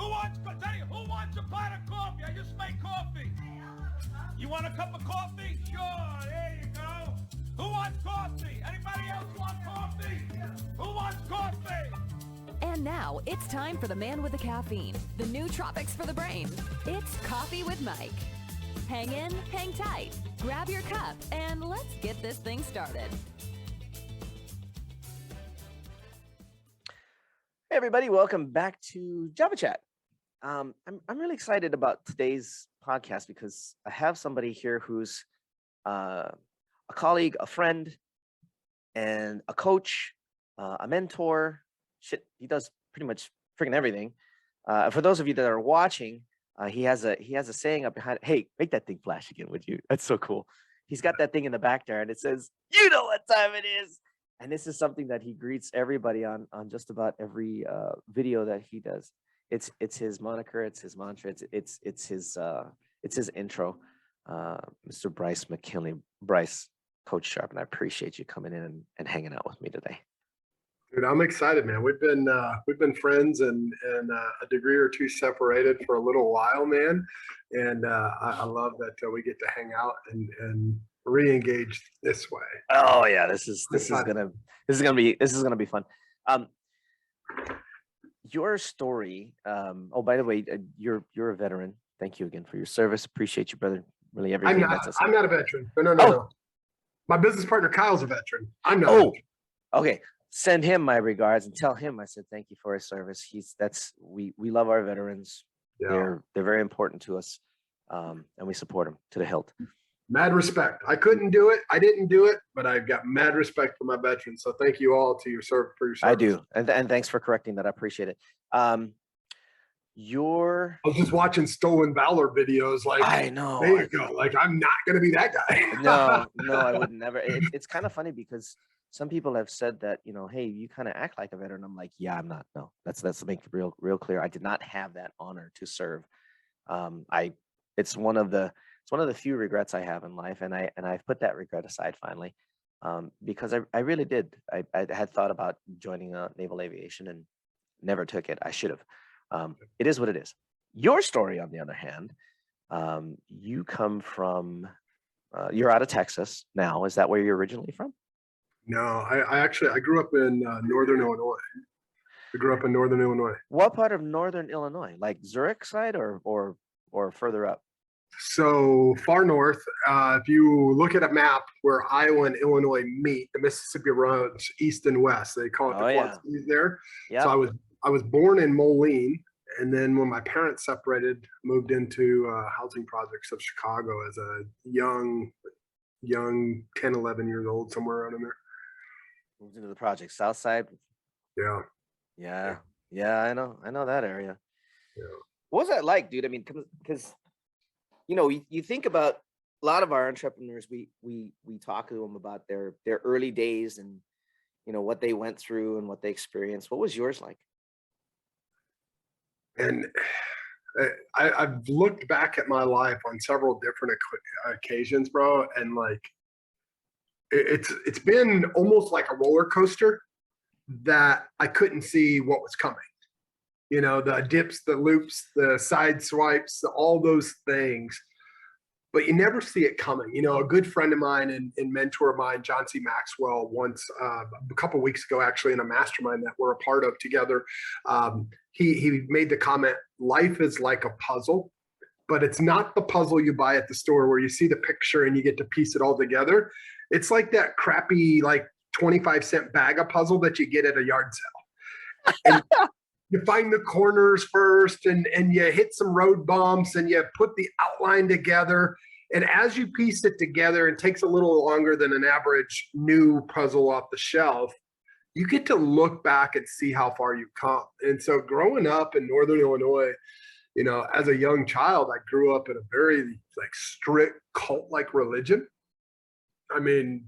Who wants a pot of coffee? I just made coffee. You want a cup of coffee? Sure, there you go. Who wants coffee? Anybody else want coffee? Who wants coffee? And now it's time for the man with the caffeine, the new tropics for the brain. It's Coffee with Mike. Hang in, hang tight, grab your cup, and let's get this thing started. Hey everybody, welcome back to Java Chat. I'm really excited about today's podcast because I have somebody here who's a colleague, a friend, and a coach, a mentor. Shit, he does pretty much freaking everything. For those of you that are watching, he has a saying up behind. Hey, make that thing flash again, would you? That's so cool. He's got that thing in the back there, and it says, "You know what time it is." And this is something that he greets everybody on just about every video that he does. It's his moniker, it's his mantra, it's his intro. Mr. Bryce McKinley. Bryce, Coach Sharp, and I appreciate you coming in and hanging out with me today. Dude, I'm excited, man. We've been friends and a degree or two separated for a little while, man. And I love that we get to hang out and re-engage this way. Oh yeah, this is gonna be fun. Your story. Oh, by the way, you're a veteran. Thank you again for your service. Appreciate you, brother. Really, everything. I'm not a veteran. No. My business partner Kyle's a veteran. I'm not. Oh, okay. Send him my regards and tell him I said thank you for his service. We love our veterans. Yeah. They're very important to us, and we support them to the hilt. Mad respect. I couldn't do it. I didn't do it, but I've got mad respect for my veterans. So thank you all for your service. I do, and thanks for correcting that. I appreciate it. I was just watching Stolen Valor videos. Like, I know. There you go. Like, I'm not going to be that guy. No, I would never. It's kind of funny because some people have said that, hey, you kind of act like a veteran. I'm like, yeah, I'm not. No, let's make it real clear. I did not have that honor to serve. It's one of the few regrets I have in life, and I've put that regret aside finally, because I really did. I had thought about joining naval aviation and never took it. I should have. It is what it is. Your story, on the other hand, you come from. You're out of Texas now. Is that where you're originally from? No, I grew up in northern Illinois. I grew up in northern Illinois. What part of northern Illinois? Like Zurich side or further up? So far north. If you look at a map where Iowa and Illinois meet, the Mississippi runs east and west. They call it the Quad Cities there. Yeah. So I was born in Moline, and then when my parents separated, moved into housing projects of Chicago as a young 10, 11 years old, somewhere around in there. Moved into the project, South Side. Yeah. I know that area. Yeah. What was that like, dude? I mean, because you think about a lot of our entrepreneurs. We talk to them about their early days and what they went through and what they experienced. What was yours like? And I've looked back at my life on several different occasions, bro, and like it's been almost like a roller coaster that I couldn't see what was coming. The dips, the loops, the side swipes, all those things, but you never see it coming. A good friend of mine and mentor of mine, John C. Maxwell, once a couple of weeks ago, actually, in a mastermind that we're a part of together, he made the comment, life is like a puzzle, but it's not the puzzle you buy at the store where you see the picture and you get to piece it all together. It's like that crappy, like 25-cent bag of puzzle that you get at a yard sale. And you find the corners first and you hit some road bumps and you put the outline together. And as you piece it together, it takes a little longer than an average new puzzle off the shelf. You get to look back and see how far you've come. And so growing up in northern Illinois, as a young child, I grew up in a very strict cult-like religion. I mean,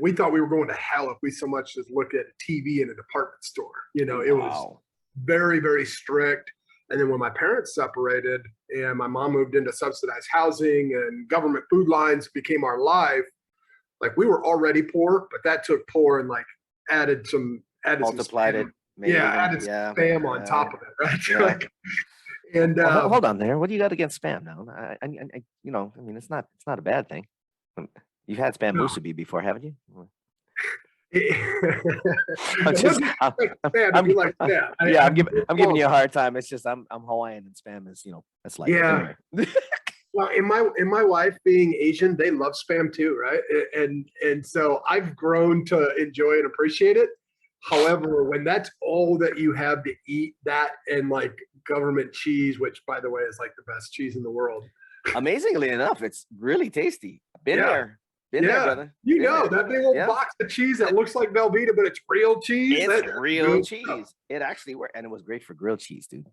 we thought we were going to hell if we so much as look at a TV in a department store. It was very, very strict. And then when my parents separated and my mom moved into subsidized housing and government food lines became our life, we were already poor, but that took poor and multiplied some spam. Added some spam on top of it, right? And Well, hold on there. What do you got against spam now? It's not a bad thing. You've had spam no. musubi before, haven't you? It just, wasn't I'm, like spam, it'd be like that. I'm giving you a hard time. It's just I'm Hawaiian and spam is that's like Yeah. anyway. Well, in my wife being Asian, they love spam too, right? And so I've grown to enjoy and appreciate it. However, when that's all that you have to eat, that and like government cheese, which by the way is like the best cheese in the world. Amazingly enough, it's really tasty. Been there, brother. You Been know there. that big old box of cheese that looks like Velveeta, but it's real cheese. It's That's real cheese. It actually worked, and it was great for grilled cheese, dude.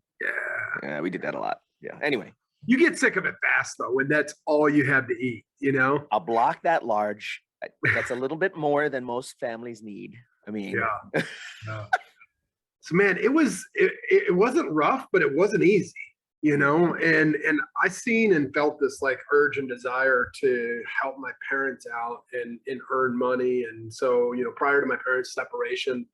Yeah, we did that a lot. Yeah. Anyway, you get sick of it fast though when that's all you have to eat. You know, a block that large, that's a little bit more than most families need. I mean, yeah. So man, it wasn't rough, but it wasn't easy. You know, and I seen and felt this like urge and desire to help my parents out and earn money. And so, you know, prior to my parents' separation,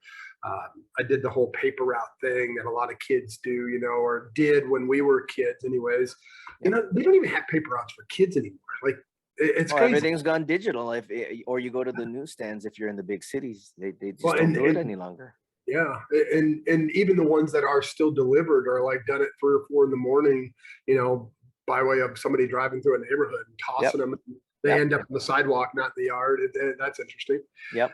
I did the whole paper route thing that a lot of kids do, you know, or did when we were kids anyways. You know, they don't even have paper routes for kids anymore. Like it's crazy. Everything's gone digital. Or you go to the newsstands if you're in the big cities, they just don't do it any longer. Yeah, and even the ones that are still delivered are like done at 3 or 4 in the morning, you know, by way of somebody driving through a neighborhood and tossing them. They end up on the sidewalk, not in the yard. That's interesting. Yep.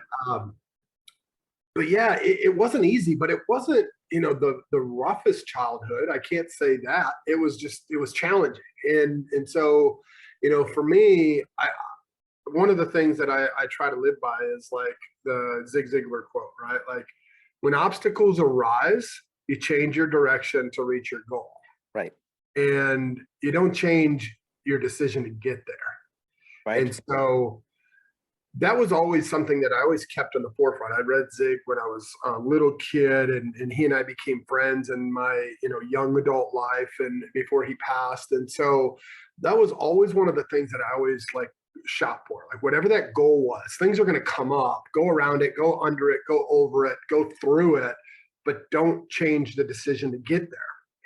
But yeah, it wasn't easy, but it wasn't, you know, the roughest childhood. I can't say that. It was challenging, and so, you know, for me, one of the things that I try to live by is like the Zig Ziglar quote, right? Like, when obstacles arise, you change your direction to reach your goal. Right. And you don't change your decision to get there. Right. And so that was always something that I always kept on the forefront. I read Zig when I was a little kid, and he and I became friends in my, you know, young adult life and before he passed. And so that was always one of the things that I always like shop for. Like whatever that goal was, things are going to come up, go around it, go under it, go over it, go through it, but don't change the decision to get there.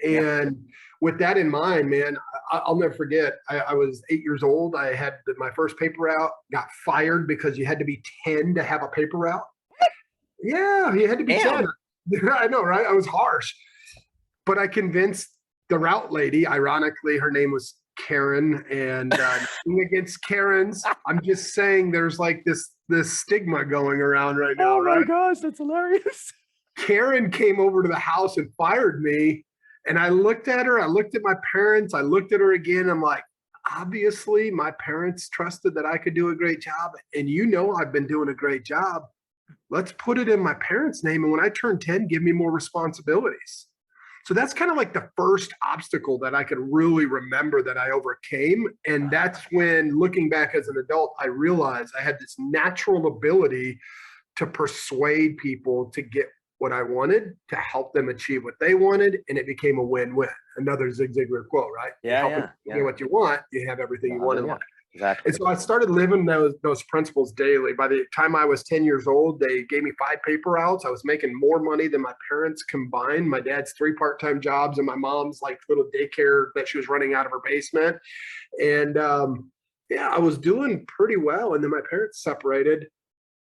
And with that in mind, man, I'll never forget. I was 8 years old. I had my first paper route, got fired because you had to be 10 to have a paper route. Yeah, you had to be 10. I know, right? I was harsh. But I convinced the route lady, ironically, her name was Karen, and nothing against Karens. I'm just saying there's like this stigma going around right now, right? Oh my gosh, that's hilarious. Karen came over to the house and fired me. And I looked at her, I looked at my parents, I looked at her again. I'm like, obviously my parents trusted that I could do a great job. And you know, I've been doing a great job. Let's put it in my parents' name. And when I turn 10, give me more responsibilities. So that's kind of like the first obstacle that I could really remember that I overcame. And that's when, looking back as an adult, I realized I had this natural ability to persuade people to get what I wanted, to help them achieve what they wanted, and it became a win-win. Another Zig Ziglar quote, right? Yeah. You get what you want, you have everything you want in life. Exactly. And so I started living those principles daily. By the time I was 10 years old, they gave me 5 paper routes. I was making more money than my parents combined. My dad's 3 part-time jobs and my mom's like little daycare that she was running out of her basement. And I was doing pretty well. And then my parents separated.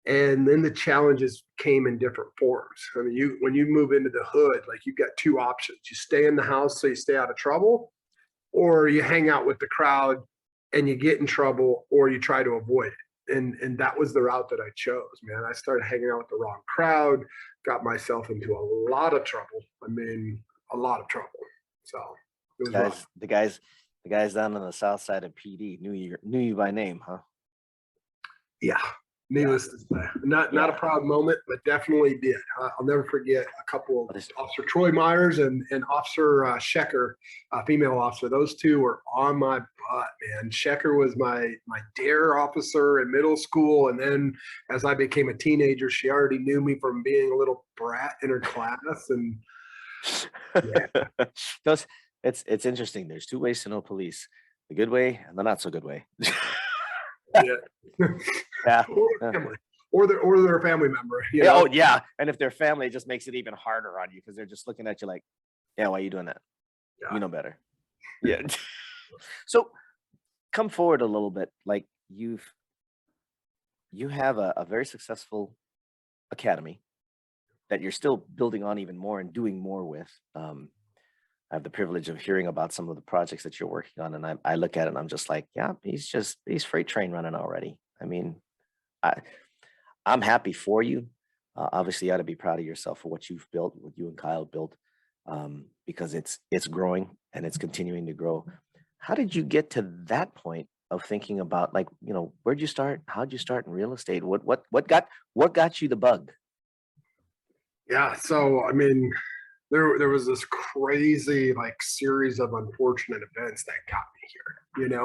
And then the challenges came in different forms. I mean, when you move into the hood, like you've got 2 options. You stay in the house so you stay out of trouble, or you hang out with the crowd and you get in trouble, or you try to avoid it. And that was the route that I chose, man. I started hanging out with the wrong crowd, got myself into a lot of trouble. I mean, a lot of trouble. So it was rough. The guys down on the south side of PD knew you by name, huh? Yeah. Needless to say, not a proud moment, but definitely did. I'll never forget a couple of Officer Troy Myers and Officer S.H.A.R.P.E.N, female officer. Those 2 were on my butt, man. S.H.A.R.P.E.N was my DARE officer in middle school, and then as I became a teenager, she already knew me from being a little brat in her class. And yeah. It's interesting. There's 2 ways to know police: the good way and the not so good way. Yeah. Or they're a family member. You know? Oh yeah, and if they're family, it just makes it even harder on you because they're just looking at you like, yeah, why are you doing that? Yeah. You know better. Yeah. So come forward a little bit. Like you have a very successful academy that you're still building on even more and doing more with. I have the privilege of hearing about some of the projects that you're working on, and I look at it and I'm just like, yeah, he's freight train running already. I mean, I'm happy for you. Obviously, you ought to be proud of yourself for what you've built, what you and Kyle built, because it's growing and it's continuing to grow. How did you get to that point of thinking about, like, where'd you start? How'd you start in real estate? What got you the bug? Yeah. So, I mean, there was this crazy like series of unfortunate events that got me here,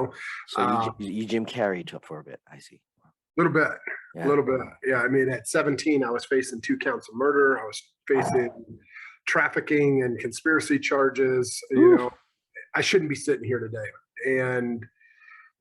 So you Jim Carrey took for a bit. I see. little bit, Yeah. a little bit. Yeah. I mean, at 17, I was facing 2 counts of murder. I was facing trafficking and conspiracy charges. I shouldn't be sitting here today. And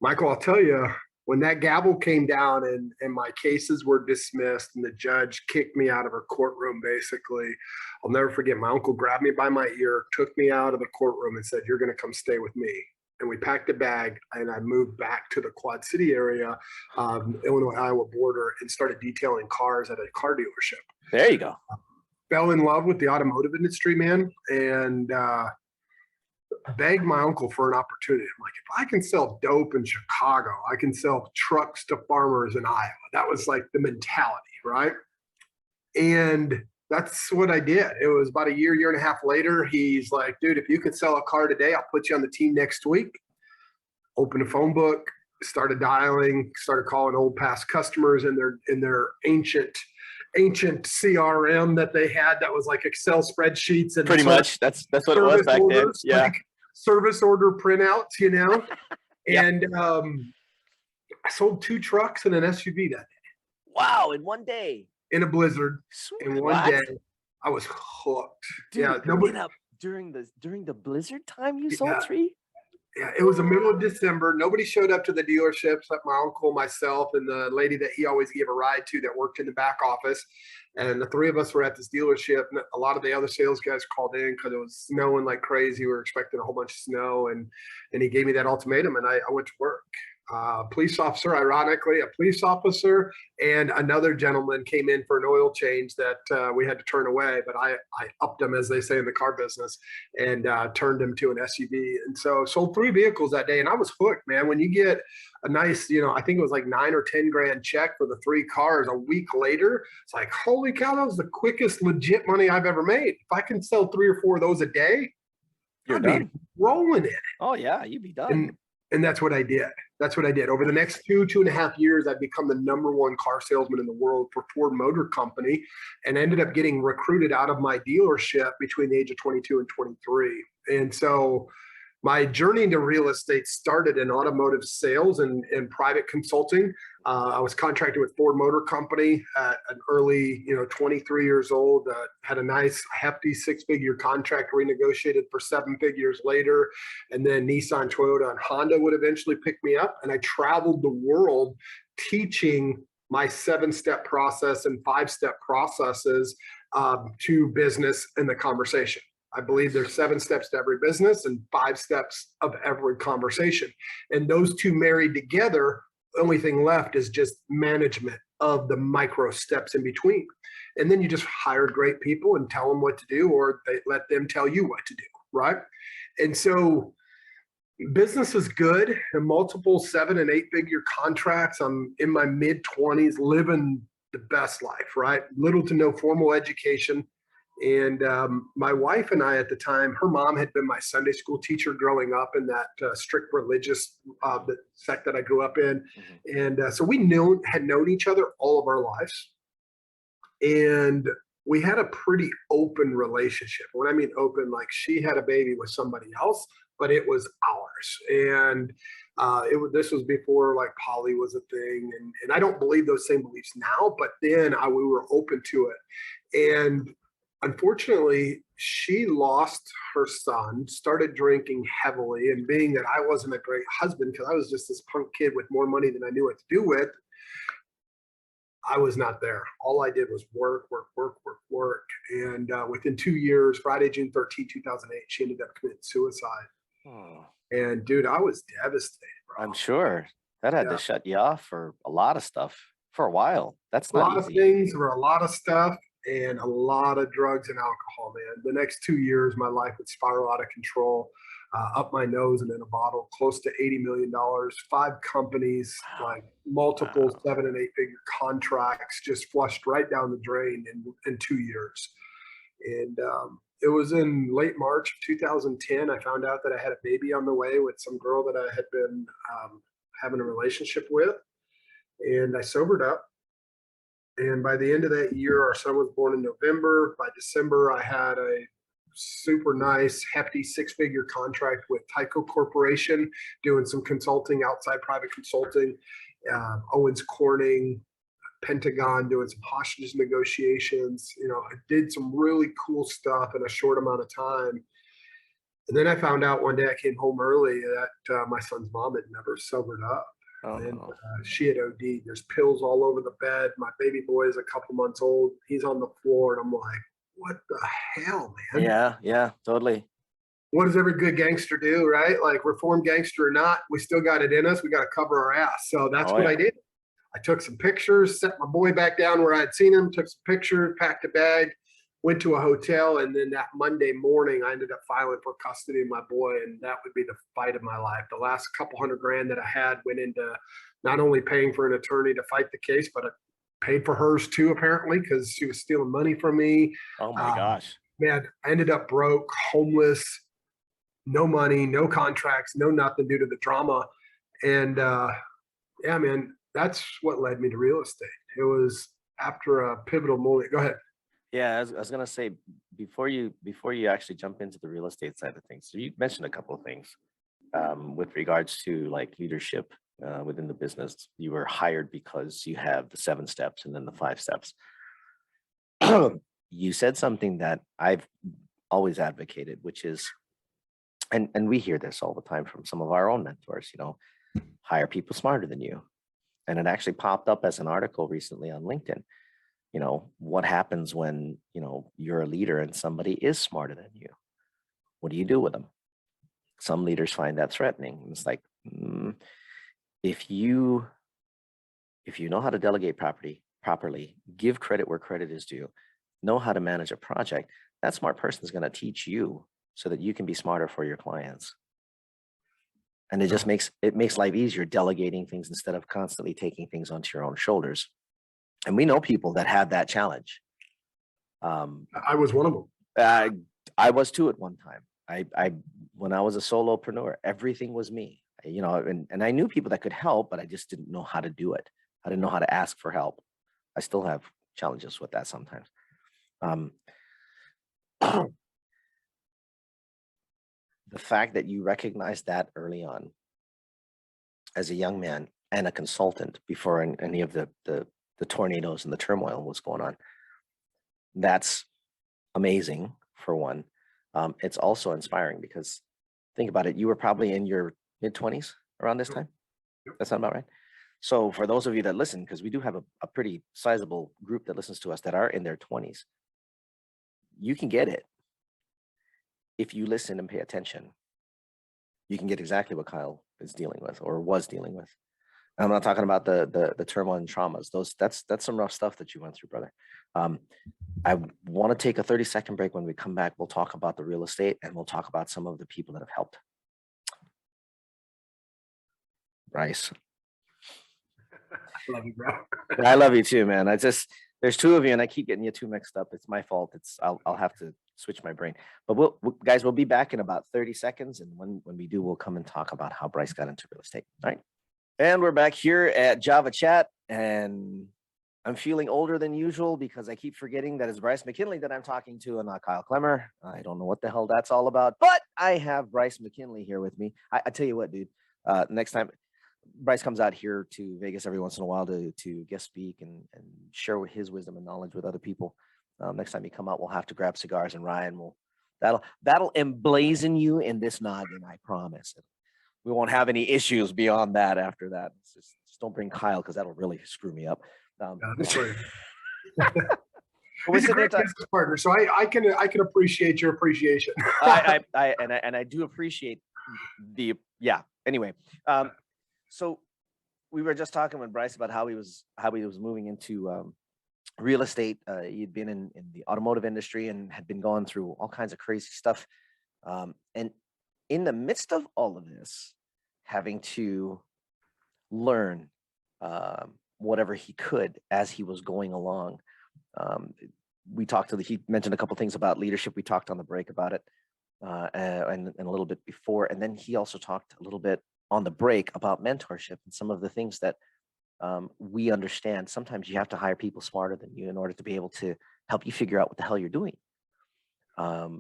Michael, I'll tell you, when that gavel came down and my cases were dismissed and the judge kicked me out of her courtroom, basically, I'll never forget, my uncle grabbed me by my ear, took me out of the courtroom and said, "You're going to come stay with me." And we packed a bag and I moved back to the Quad City area, Illinois-Iowa border, and started detailing cars at a car dealership. There you go. Fell in love with the automotive industry, man. And begged my uncle for an opportunity. I'm like, if I can sell dope in Chicago, I can sell trucks to farmers in Iowa. That was like the mentality, right? And that's what I did. It was about a year and a half later. He's like, "Dude, if you could sell a car today, I'll put you on the team next week." Opened a phone book, started dialing, started calling old past customers in their ancient CRM that they had that was like Excel spreadsheets and Pretty much. That's what it was back then. Yeah. Like service order printouts, Yeah. And I sold 2 trucks and an SUV that day Wow, in one day. in a blizzard. Sweet. In one day, I was hooked. Dude, Yeah, nobody. during the blizzard time you Yeah. sold 3? Yeah, it was the middle of December. Nobody showed up to the dealership except my uncle, myself, and the lady that he always gave a ride to that worked in the back office. And the 3 of us were at this dealership. And a lot of the other sales guys called in because it was snowing like crazy. We were expecting a whole bunch of snow. And he gave me that ultimatum, and I went to work. Police officer, ironically, a police officer and another gentleman came in for an oil change that we had to turn away, but I upped him, as they say in the car business, and turned him to an SUV. And so sold 3 vehicles that day, and I was hooked, man. When you get a nice, I think it was like 9 or 10 grand check for the 3 cars a week later, it's like, holy cow, that was the quickest legit money I've ever made. If I can sell 3 or 4 of those a day, You're I'd done. be rolling in it. Oh yeah, you'd be done. And that's what I did. That's what I did. Over the next 2.5 years, I've become the #1 car salesman in the world for Ford Motor Company, and ended up getting recruited out of my dealership between the age of 22 and 23. And so my journey into real estate started in automotive sales and private consulting. I was contracted with Ford Motor Company at an early, 23 years old. Had a nice, hefty 6-figure contract, renegotiated for 7 figures later. And then Nissan, Toyota, and Honda would eventually pick me up. And I traveled the world teaching my 7-step process and 5-step processes to business in the conversation. I believe there's 7 steps to every business and 5 steps of every conversation. And those 2 married together, the only thing left is just management of the micro steps in between. And then you just hire great people and tell them what to do, or they let them tell you what to do, right? And so business is good, and multiple 7- and 8-figure contracts. I'm in my mid-20s, living the best life, right? Little to no formal education. And my wife and I at the time, her mom had been my Sunday school teacher growing up in that strict religious sect that I grew up in. Mm-hmm. And so we had known each other all of our lives. And we had a pretty open relationship. When I mean open, like she had a baby with somebody else, but it was ours. And this was before like poly was a thing. And I don't believe those same beliefs now, but then we were open to it. And unfortunately, she lost her son, started drinking heavily, and being that I wasn't a great husband because I was just this punk kid with more money than I knew what to do with, I was not there. All I did was work. And within 2 years, Friday, June 13, 2008, she ended up committing suicide. Oh, And dude, I was devastated, bro. I'm sure that had to shut you off for a lot of stuff for a while. That's A not lot of easy. things were a lot of stuff and a lot of drugs and alcohol, man. The next 2 years, my life would spiral out of control, up my nose and in a bottle, close to $80 million, 5 companies, like multiple 7 and 8 figure contracts just flushed right down the drain in 2 years. And it was in late March of 2010, I found out that I had a baby on the way with some girl that I had been having a relationship with. And I sobered up. And by the end of that year, our son was born in November. By December, I had a super nice, hefty 6-figure contract with Tyco Corporation, doing some consulting, outside private consulting, Owens Corning, Pentagon, doing some hostage negotiations. You know, I did some really cool stuff in a short amount of time. And then I found out one day I came home early that my son's mom had never sobered up. Oh, And no. she had OD'd. There's pills all over the bed. My baby boy is a couple months old. He's on the floor. And I'm like, what the hell, man? Yeah, totally. What does every good gangster do, right? Like, reformed gangster or not, we still got it in us. We got to cover our ass. So that's what I did. I took some pictures, set my boy back down where I'd seen him, took some pictures, packed a bag, went to a hotel. And then that Monday morning, I ended up filing for custody of my boy. And that would be the fight of my life. The last couple $100,000 that I had went into not only paying for an attorney to fight the case, but I paid for hers too, apparently, because she was stealing money from me. Oh my gosh. Man, I ended up broke, homeless, no money, no contracts, no nothing due to the drama. And yeah, man, that's what led me to real estate. It was after a pivotal moment. Go ahead. Yeah, I was gonna say before you actually jump into the real estate side of things. So you mentioned a couple of things with regards to like leadership within the business. You were hired because you have the 7 steps and then the 5 steps. You said something that I've always advocated, which is, and we hear this all the time from some of our own mentors, you know, hire people smarter than you. And it actually popped up as an article recently on LinkedIn. You know, what happens when, you know, you're a leader and somebody is smarter than you? What do you do with them? Some leaders find that threatening. It's like, if you know how to delegate properly, give credit where credit is due, know how to manage a project, that smart person is going to teach you so that you can be smarter for your clients. And it just makes life easier delegating things instead of constantly taking things onto your own shoulders. And we know people that have that challenge. I was one of them. I was too at one time. I when I was a solopreneur, everything was me. You know, and I knew people that could help, but I just didn't know how to do it. I didn't know how to ask for help. I still have challenges with that sometimes. The fact that you recognized that early on as a young man and a consultant before any of the tornadoes and the turmoil was going on, that's amazing for one. It's also inspiring because think about it, you were probably in your mid-20s around this time. That sound about right? So for those of you that listen, because we do have a pretty sizable group that listens to us that are in their 20s, you can get it. If you listen and pay attention, you can get exactly what Kyle is dealing with or was dealing with. I'm not talking about the turmoil and traumas. That's some rough stuff that you went through, brother. I want to take a 30-second break. When we come back, we'll talk about the real estate and we'll talk about some of the people that have helped. Bryce. I love you, bro. I love you too, man. There's 2 of you and I keep getting you 2 mixed up. It's my fault. I'll have to switch my brain. But guys, we'll be back in about 30 seconds. And when we do, we'll come and talk about how Bryce got into real estate. All right. And we're back here at Java Chat. And I'm feeling older than usual because I keep forgetting that it's Bryce McKinley that I'm talking to and not Kyle Clemmer. I don't know what the hell that's all about, but I have Bryce McKinley here with me. I tell you what, dude, next time Bryce comes out here to Vegas every once in a while to guest speak and share his wisdom and knowledge with other people. Next time you come out, we'll have to grab cigars and Ryan that'll emblazon you in this noggin. I promise. We won't have any issues beyond that after that. Just don't bring Kyle because that'll really screw me up. Yeah, that's right. we're He's a sitting there great business partner, so I can appreciate your appreciation. I do appreciate the Anyway, so we were just talking with Bryce about how he was moving into real estate. He'd been in the automotive industry and had been going through all kinds of crazy stuff. And in the midst of all of this, having to learn whatever he could as he was going along. He mentioned a couple things about leadership. We talked on the break about it and a little bit before. And then he also talked a little bit on the break about mentorship and some of the things that we understand. Sometimes you have to hire people smarter than you in order to be able to help you figure out what the hell you're doing. A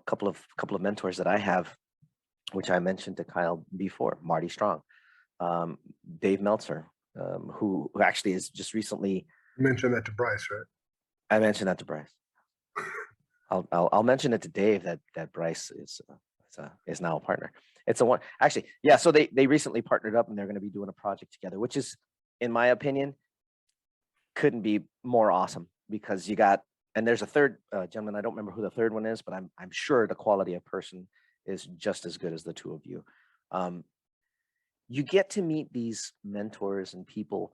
couple of mentors that I have, which I mentioned to Kyle before, Marty Strong, Dave Meltzer, who actually is just recently. You mentioned that to Bryce, right? I mentioned that to Bryce. I'll mention it to Dave that Bryce is now a partner. It's a one actually, yeah. So they recently partnered up and they're going to be doing a project together, which is, in my opinion, couldn't be more awesome because you got, and there's a third gentleman. I don't remember who the third one is, but I'm sure the quality of person is just as good as the two of you. You get to meet these mentors and people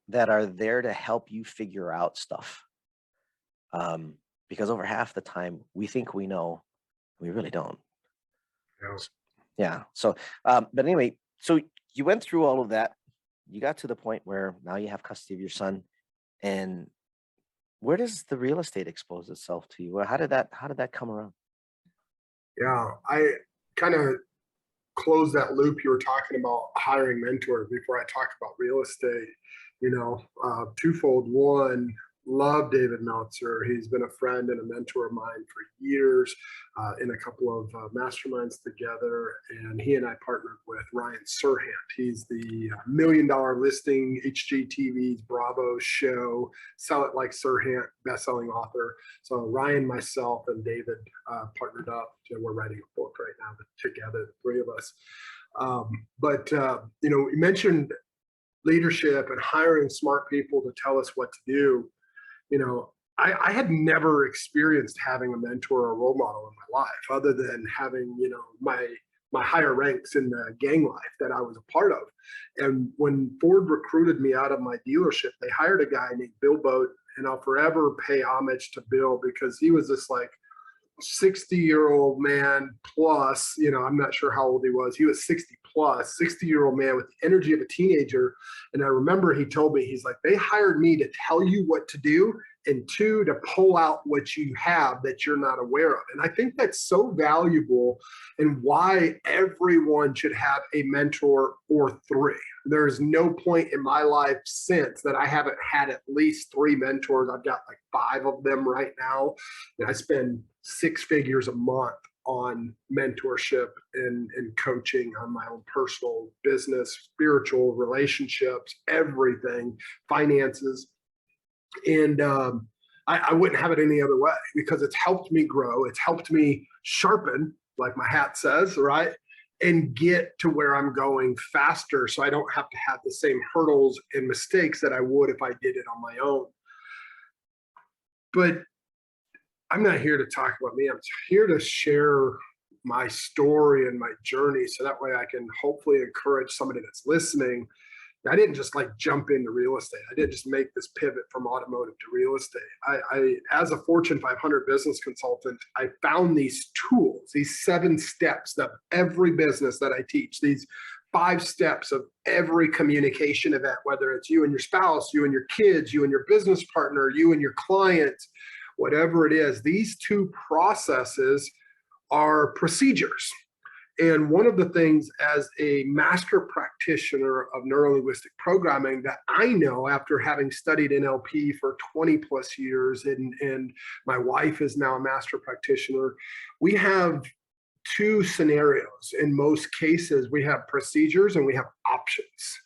that are there to help you figure out stuff. Because over half the time we think we know, we really don't. Yeah. So, but anyway, so you went through all of that. You got to the point where now you have custody of your son. And where does the real estate expose itself to you? How did that come around? Yeah, I kind of close that loop. You were talking about hiring mentors before I talk about real estate. Twofold. One, love David Meltzer. He's been a friend and a mentor of mine for years in a couple of masterminds together. And he and I partnered with Ryan Serhant. He's the $1 million listing HGTV's Bravo show, Sell It Like Serhant, best-selling author. So Ryan, myself, and David partnered up, and we're writing a book right now together, the three of us. You mentioned leadership and hiring smart people to tell us what to do. I had never experienced having a mentor or a role model in my life other than having, my higher ranks in the gang life that I was a part of. And when Ford recruited me out of my dealership, they hired a guy named Bill Boat, and I'll forever pay homage to Bill because he was this 60-year-old man plus, I'm not sure how old he was. He was 60 plus, 60-year-old man with the energy of a teenager. And I remember he told me, he's like, they hired me to tell you what to do, and two, to pull out what you have that you're not aware of. And I think that's so valuable and why everyone should have a mentor or three. There's no point in my life since that I haven't had at least 3 mentors. I've got 5 of them right now. And I spend 6 figures a month on mentorship and coaching on my own personal business, spiritual relationships, everything, finances. And I wouldn't have it any other way because it's helped me grow. It's helped me sharpen, like my hat says, right? And get to where I'm going faster so I don't have to have the same hurdles and mistakes that I would if I did it on my own. But I'm not here to talk about me. I'm here to share my story and my journey so that way I can hopefully encourage somebody that's listening. I didn't just jump into real estate. I didn't just make this pivot from automotive to real estate. I as a Fortune 500 business consultant, I found these tools, these 7 steps of every business that I teach, these 5 steps of every communication event, whether it's you and your spouse, you and your kids, you and your business partner, you and your client, whatever it is. These 2 processes are procedures. And one of the things as a master practitioner of neurolinguistic programming that I know after having studied NLP for 20 plus years, and my wife is now a master practitioner, we have 2 scenarios. In most cases, we have procedures and we have options.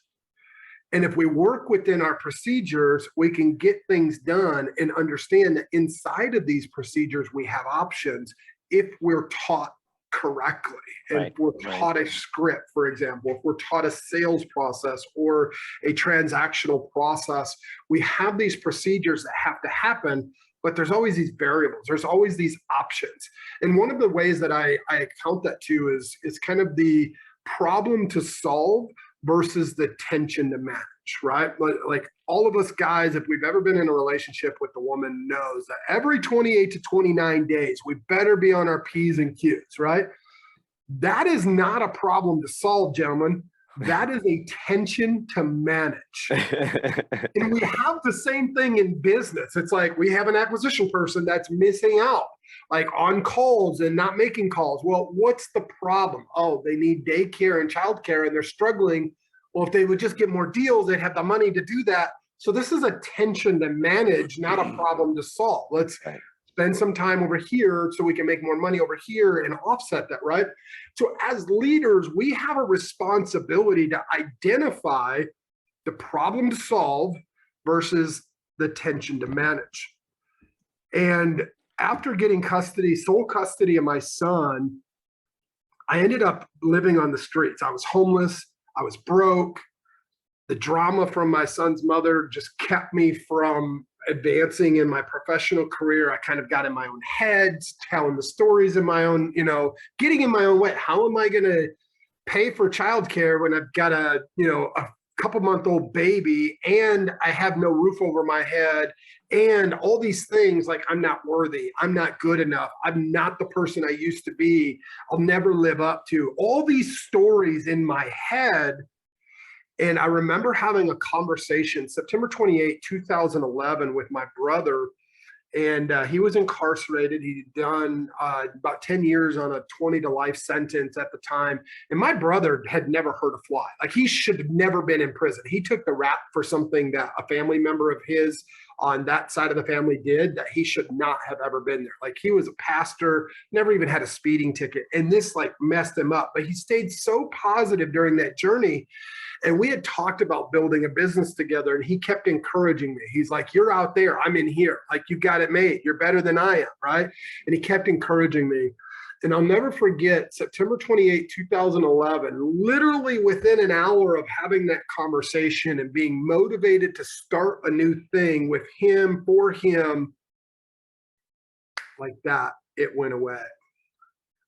And if we work within our procedures, we can get things done and understand that inside of these procedures, we have options if we're taught correctly. And Right, if we're right. taught a script, for example, if we're taught a sales process or a transactional process, we have these procedures that have to happen, but there's always these variables. There's always these options. And one of the ways that I account that to is kind of the problem to solve versus the tension to manage, right? Like all of us guys, if we've ever been in a relationship with a woman, knows that every 28 to 29 days, we better be on our P's and Q's, right? That is not a problem to solve, gentlemen. That is a tension to manage. And we have the same thing in business. It's like we have an acquisition person that's missing out, like on calls and not making calls. Well, what's the problem? Oh, they need daycare and childcare and they're struggling. Well, if they would just get more deals, they'd have the money to do that. So this is a tension to manage, not a problem to solve. Let's spend some time over here so we can make more money over here and offset that, right? So as leaders, we have a responsibility to identify the problem to solve versus the tension to manage. And after getting sole custody of my son, I ended up living on the streets. I was homeless. I was broke. The drama from my son's mother just kept me from advancing in my professional career. I kind of got in my own head, telling the stories in my own, getting in my own way. How am I going to pay for childcare when I've got a couple-month-old baby and I have no roof over my head and all these things? Like, I'm not worthy. I'm not good enough. I'm not the person I used to be. I'll never live up to all these stories in my head. And I remember having a conversation September 28, 2011 with my brother, and he was incarcerated. He'd done about 10 years on a 20 to life sentence at the time. And my brother had never hurt a fly. Like, he should have never been in prison. He took the rap for something that a family member of his on that side of the family did that he should not have ever been there. Like, he was a pastor, never even had a speeding ticket. And this like messed him up, but he stayed so positive during that journey. And we had talked about building a business together, and he kept encouraging me. He's like, you're out there, I'm in here. Like, you got it made. You're better than I am, right? And he kept encouraging me. And I'll never forget September 28, 2011, literally within an hour of having that conversation and being motivated to start a new thing with him, for him, like that, it went away.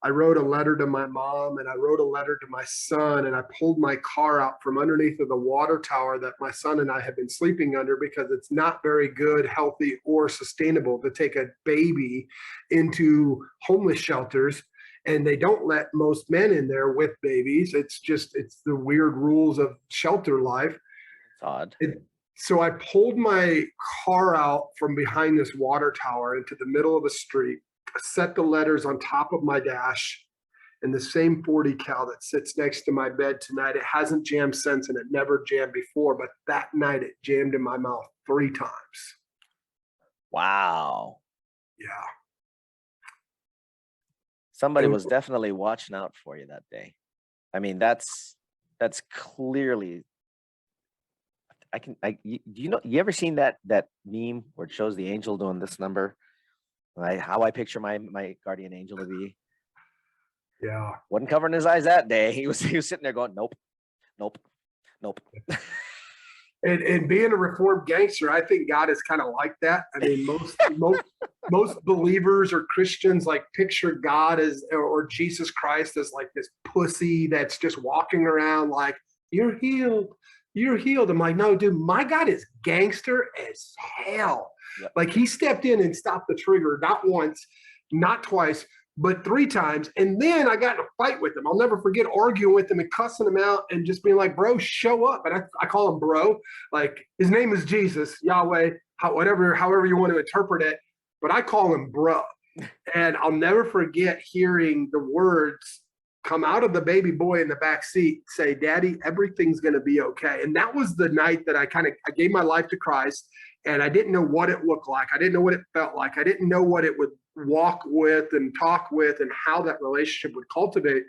I wrote a letter to my mom and I wrote a letter to my son, and I pulled my car out from underneath of the water tower that my son and I had been sleeping under, because it's not very good, healthy, or sustainable to take a baby into homeless shelters. And they don't let most men in there with babies. It's the weird rules of shelter life. It's odd. So I pulled my car out from behind this water tower into the middle of a street, set the letters on top of my dash, and the same 40 cal that sits next to my bed tonight. It hasn't jammed since, and it never jammed before, but that night it jammed in my mouth 3 times. Wow. Yeah. Somebody was definitely watching out for you that day. I mean, that's clearly. You ever seen that meme where it shows the angel doing this number? How I picture my guardian angel to be. Yeah. Wasn't covering his eyes that day. He was sitting there going, nope. And being a reformed gangster, I think God is kind of like that. I mean, most believers or Christians like picture God as, or Jesus Christ as like this pussy that's just walking around like, you're healed. You're healed. I'm like, no, dude, my God is gangster as hell. Yep. Like, he stepped in and stopped the trigger, not once, not twice, but 3 times. And then I got in a fight with him. I'll never forget arguing with him and cussing him out and just being like, bro, show up. And I call him bro. Like, his name is Jesus, Yahweh, however you want to interpret it. But I call him bro. And I'll never forget hearing the words come out of the baby boy in the back seat, say, Daddy, everything's going to be okay. And that was the night that I gave my life to Christ. And I didn't know what it looked like. I didn't know what it felt like. I didn't know what it would walk with and talk with and how that relationship would cultivate.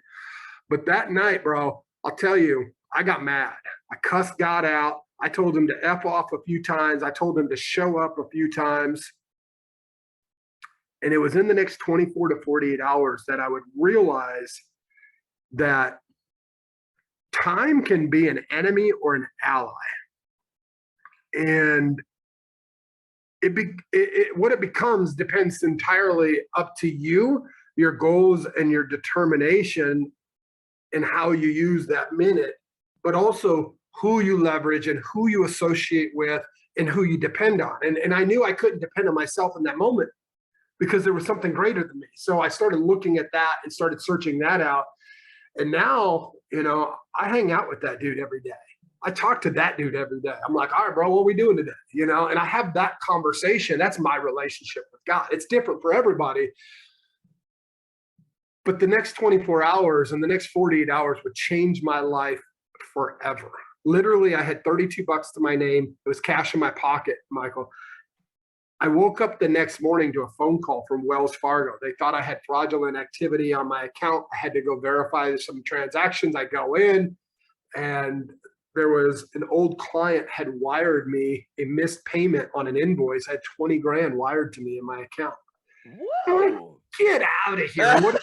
But that night, bro, I'll tell you, I got mad. I cussed God out. I told him to F off a few times. I told him to show up a few times. And it was in the next 24 to 48 hours that I would realize that time can be an enemy or an ally. And what it becomes depends entirely up to you, your goals and your determination and how you use that minute, but also who you leverage and who you associate with and who you depend on. And I knew I couldn't depend on myself in that moment because there was something greater than me. So I started looking at that and started searching that out. And now, I hang out with that dude every day. I talk to that dude every day. I'm like, all right, bro, what are we doing today? And I have that conversation. That's my relationship with God. It's different for everybody. But the next 24 hours and the next 48 hours would change my life forever. Literally, I had 32 bucks to my name. It was cash in my pocket, Michael. I woke up the next morning to a phone call from Wells Fargo. They thought I had fraudulent activity on my account. I had to go verify some transactions. I go in, and there was an old client had wired me a missed payment on an invoice. I had 20 grand wired to me in my account. Whoa. Get out of here.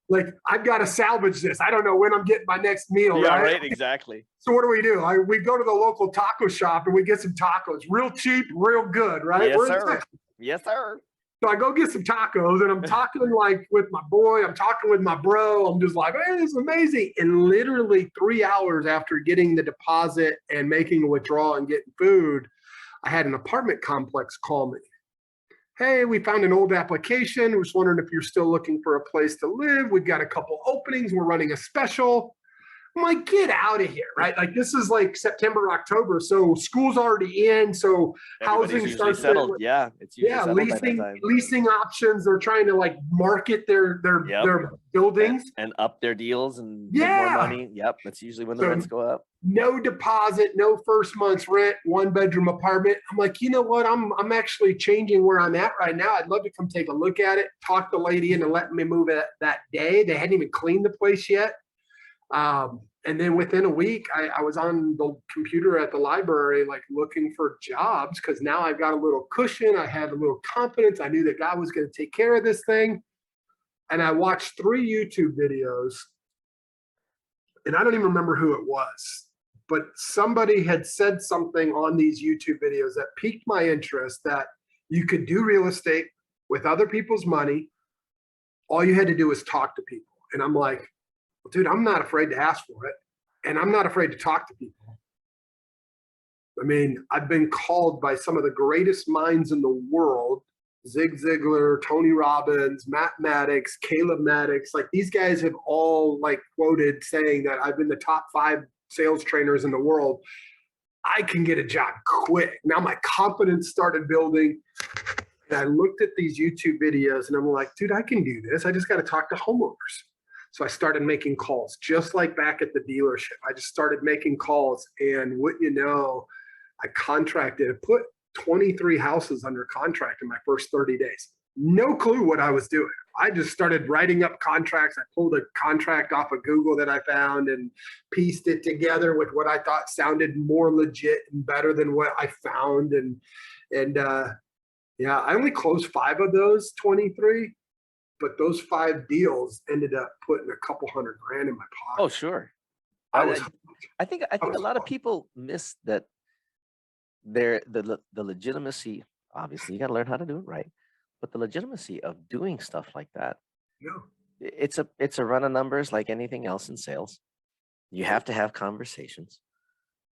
Like, I've got to salvage this. I don't know when I'm getting my next meal. Yeah, right? right, exactly. So what do? We go to the local taco shop and we get some tacos. Real cheap, real good, right? Yes, We're in sir. Texas. Yes, sir. So I go get some tacos and I'm talking like with my boy, I'm talking with my bro. I'm just like, hey, this is amazing. And literally 3 hours after getting the deposit and making a withdrawal and getting food, I had an apartment complex call me. Hey, we found an old application. We're just wondering if you're still looking for a place to live. We've got a couple openings. We're running a special. I'm like, get out of here, right? Like, this is like September, October. So school's already in. So housing starts settled. Yeah. It's usually settled by that time. Leasing options. They're trying to like market their buildings and up their deals and make more money. Yep. That's usually when the rents go up. No deposit, no first month's rent, 1-bedroom apartment. I'm like, you know what? I'm actually changing where I'm at right now. I'd love to come take a look at it, talk the lady into letting me move it that day. They hadn't even cleaned the place yet. And then within a week, I was on the computer at the library, like looking for jobs because now I've got a little cushion. I had a little confidence. I knew that God was going to take care of this thing. And I watched 3 YouTube videos, and I don't even remember who it was, but somebody had said something on these YouTube videos that piqued my interest, that you could do real estate with other people's money. All you had to do was talk to people. And I'm like, well, dude, I'm not afraid to ask for it. And I'm not afraid to talk to people. I mean, I've been called by some of the greatest minds in the world, Zig Ziglar, Tony Robbins, Matt Maddox, Caleb Maddox. Like, these guys have all like quoted saying that I've been the top 5 sales trainers in the world. I can get a job quick. Now my confidence started building. And I looked at these YouTube videos and I'm like, dude, I can do this. I just got to talk to homeowners. So I started making calls, just like back at the dealership. I just started making calls, and wouldn't you know, I put 23 houses under contract in my first 30 days. No clue what I was doing. I just started writing up contracts. I pulled a contract off of Google that I found and pieced it together with what I thought sounded more legit and better than what I found. And I only closed 5 of those 23. But those 5 deals ended up putting a couple $100 grand in my pocket. Oh, sure. I think a lot of people miss that the legitimacy. Obviously, you got to learn how to do it right. But the legitimacy of doing stuff like that, it's a run of numbers like anything else in sales. You have to have conversations.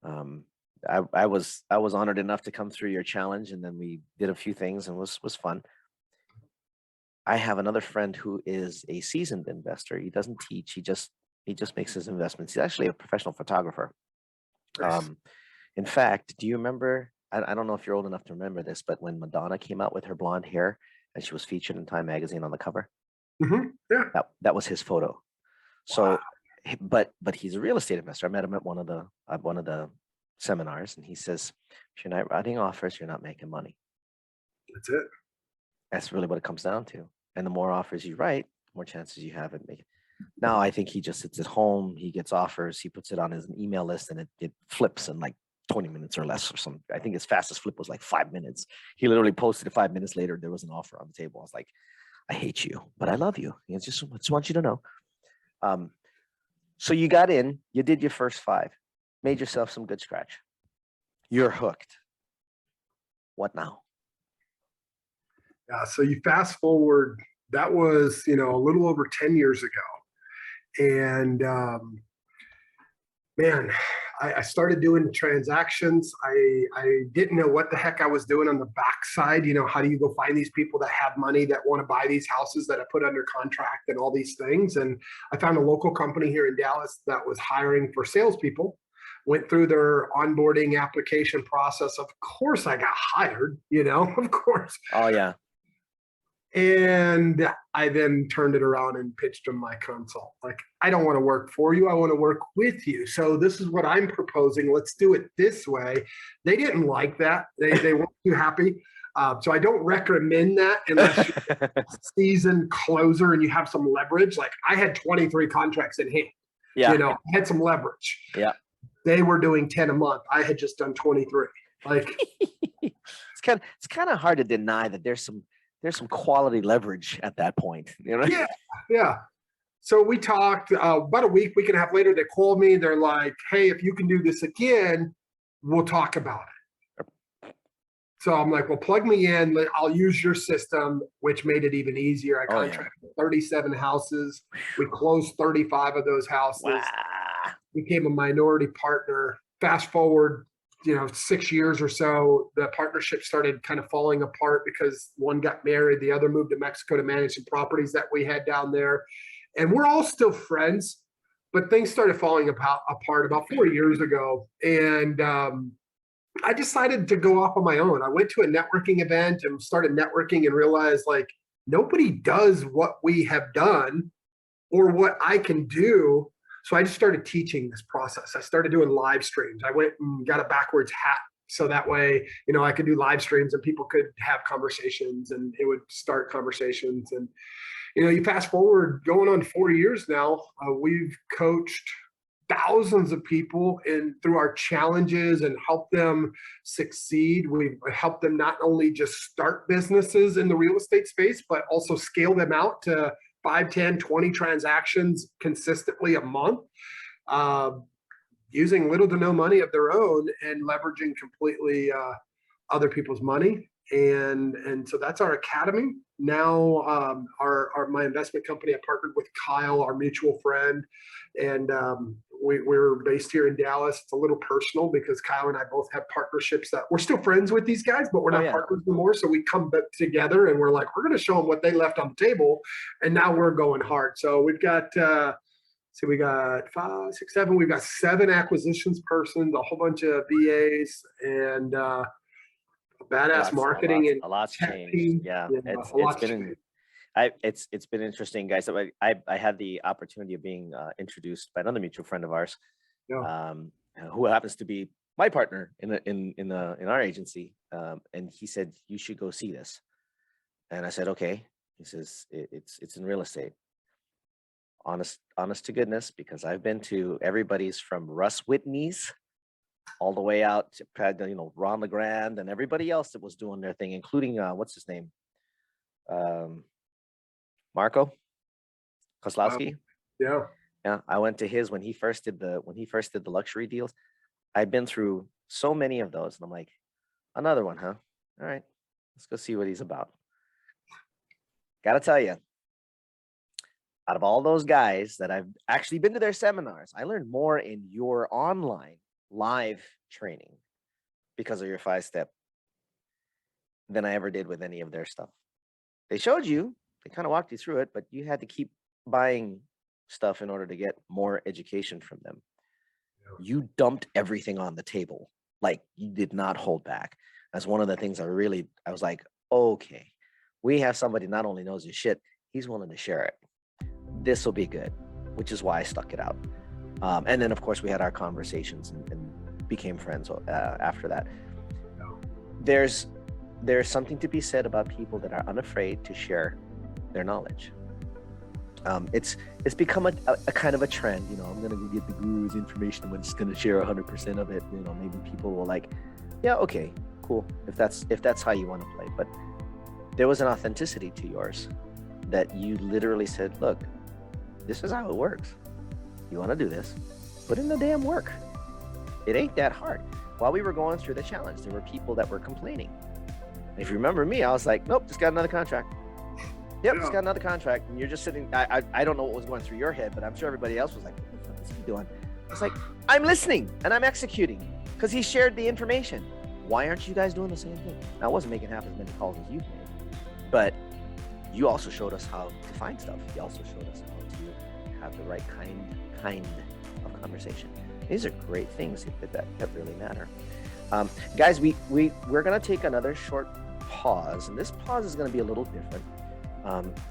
I was honored enough to come through your challenge, and then we did a few things, and was fun. I have another friend who is a seasoned investor. He doesn't teach. He just makes his investments. He's actually a professional photographer. Nice. In fact, do you remember? I don't know if you're old enough to remember this, but when Madonna came out with her blonde hair and she was featured in Time magazine on the cover, yeah, that was his photo. So, but he's a real estate investor. I met him at one of the seminars, and he says, if you're not writing offers, you're not making money. That's it. That's really what it comes down to. And the more offers you write, the more chances you have at making. Now, I think he just sits at home. He gets offers. He puts it on his email list, and it flips in like 20 minutes or less or something. I think his fastest flip was like 5 minutes. He literally posted it 5 minutes later. There was an offer on the table. I was like, I hate you, but I love you. I just want you to know. So you got in, you did your first 5, made yourself some good scratch. You're hooked. What now? Yeah, so you fast forward, that was, a little over 10 years ago. And man, I started doing transactions. I didn't know what the heck I was doing on the backside. How do you go find these people that have money that want to buy these houses that I put under contract and all these things? And I found a local company here in Dallas that was hiring for salespeople. Went through their onboarding application process. Of course, I got hired, of course. Oh, yeah. And I then turned it around and pitched them my consult. Like, I don't want to work for you. I want to work with you. So this is what I'm proposing. Let's do it this way. They didn't like that. They weren't too happy. So I don't recommend that unless you're a seasoned closer and you have some leverage. Like, I had 23 contracts in hand. Yeah. I had some leverage. Yeah. They were doing 10 a month. I had just done 23. Like, it's kind of hard to deny that there's some quality leverage at that point. Yeah. So we talked about a week and a half later. They called me. They're like, "Hey, if you can do this again, we'll talk about it." So I'm like, "Well, plug me in. I'll use your system," which made it even easier. I contracted 37 houses. We closed 35 of those houses. Wow. Became a minority partner. Fast forward, 6 years or so, the partnership started kind of falling apart because one got married, the other moved to Mexico to manage some properties that we had down there. And we're all still friends, but things started falling apart about 4 years ago. And I decided to go off on my own. I went to a networking event and started networking and realized, like, nobody does what we have done or what I can do. So I just started teaching this process. I started doing live streams. I went and got a backwards hat. So that way, I could do live streams and people could have conversations and it would start conversations. And, you fast forward going on 4 years now, we've coached thousands of people through our challenges and helped them succeed. We've helped them not only just start businesses in the real estate space, but also scale them out to 5, 10, 20 transactions consistently a month, using little to no money of their own and leveraging completely other people's money. And so that's our academy. Now, my investment company, I partnered with Kyle, our mutual friend, and we're based here in Dallas. It's a little personal because Kyle and I both have partnerships that we're still friends with these guys, but we're not partners anymore. So we come back together and we're like, we're going to show them what they left on the table. And now we're going hard. So we've got, we got 5, 6, 7. We've got 7 acquisitions persons, a whole bunch of VAs, and badass marketing and a lot's changed. Yeah, it's been interesting, guys. So I had the opportunity of being introduced by another mutual friend of ours, who happens to be my partner in our agency, and he said, "You should go see this," and I said, "Okay." He says, "It's in real estate." Honest to goodness, because I've been to everybody's from Russ Whitney's all the way out to Ron LeGrand and everybody else that was doing their thing, including what's his name, Marco Kozlowski. Yeah. I went to his when he first did the luxury deals. I've been through so many of those, and I'm like, another one, huh? All right, let's go see what he's about. Gotta tell you, out of all those guys that I've actually been to their seminars, I learned more in your online live training because of your 5-step than I ever did with any of their stuff. They showed you, they kind of walked you through it, but you had to keep buying stuff in order to get more education from them. You dumped everything on the table. Like, you did not hold back. That's one of the things I was like, okay, we have somebody not only knows his shit, he's willing to share it. This will be good, which is why I stuck it out. And then, of course, we had our conversations and became friends after that. There's something to be said about people that are unafraid to share their knowledge. It's become a kind of a trend. I'm going to get the guru's information. I'm just going to share 100% of it. Maybe people will like, yeah, okay, cool. If that's how you want to play. But there was an authenticity to yours that you literally said, look, this is how it works. You want to do this, put in the damn work. It ain't that hard. While we were going through the challenge, there were people that were complaining. If you remember me, I was like, nope, just got another contract. Yep, just got another contract. And you're just sitting, I don't know what was going through your head, but I'm sure everybody else was like, what the fuck is he doing? It's like, I'm listening and I'm executing because he shared the information. Why aren't you guys doing the same thing? Now, I wasn't making half as many calls as you've made, but you also showed us how to find stuff. You also showed us how to have the right kind of conversation. These are great things that really matter. Guys, we're going to take another short pause, and this pause is going to be a little different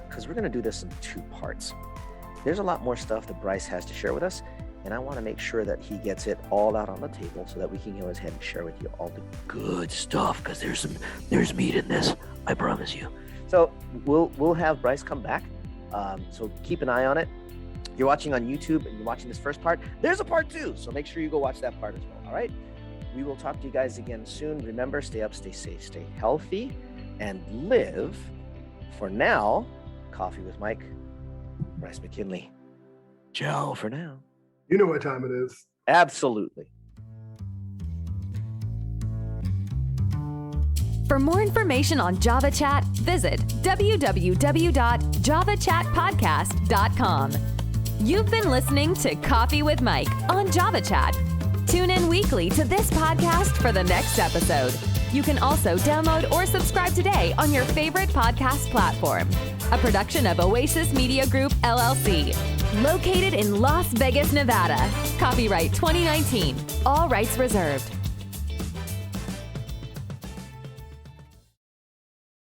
because we're going to do this in 2 parts. There's a lot more stuff that Bryce has to share with us, and I want to make sure that he gets it all out on the table so that we can go ahead and share with you all the good stuff, because there's meat in this, I promise you. So we'll have Bryce come back. So keep an eye on it. You're watching on YouTube and you're watching this first part. There's a part 2, so make sure you go watch that part as well. All right. We will talk to you guys again soon. Remember, stay up, stay safe, stay healthy, and live. For now, Coffee with Mike, Bryce McKinley. Ciao for now. You know what time it is. Absolutely. For more information on Java Chat, visit www.javachatpodcast.com. You've been listening to Coffee with Mike on Java Chat. Tune in weekly to this podcast for the next episode. You can also download or subscribe today on your favorite podcast platform. A production of Oasis Media Group, LLC. Located in Las Vegas, Nevada. Copyright 2019. All rights reserved.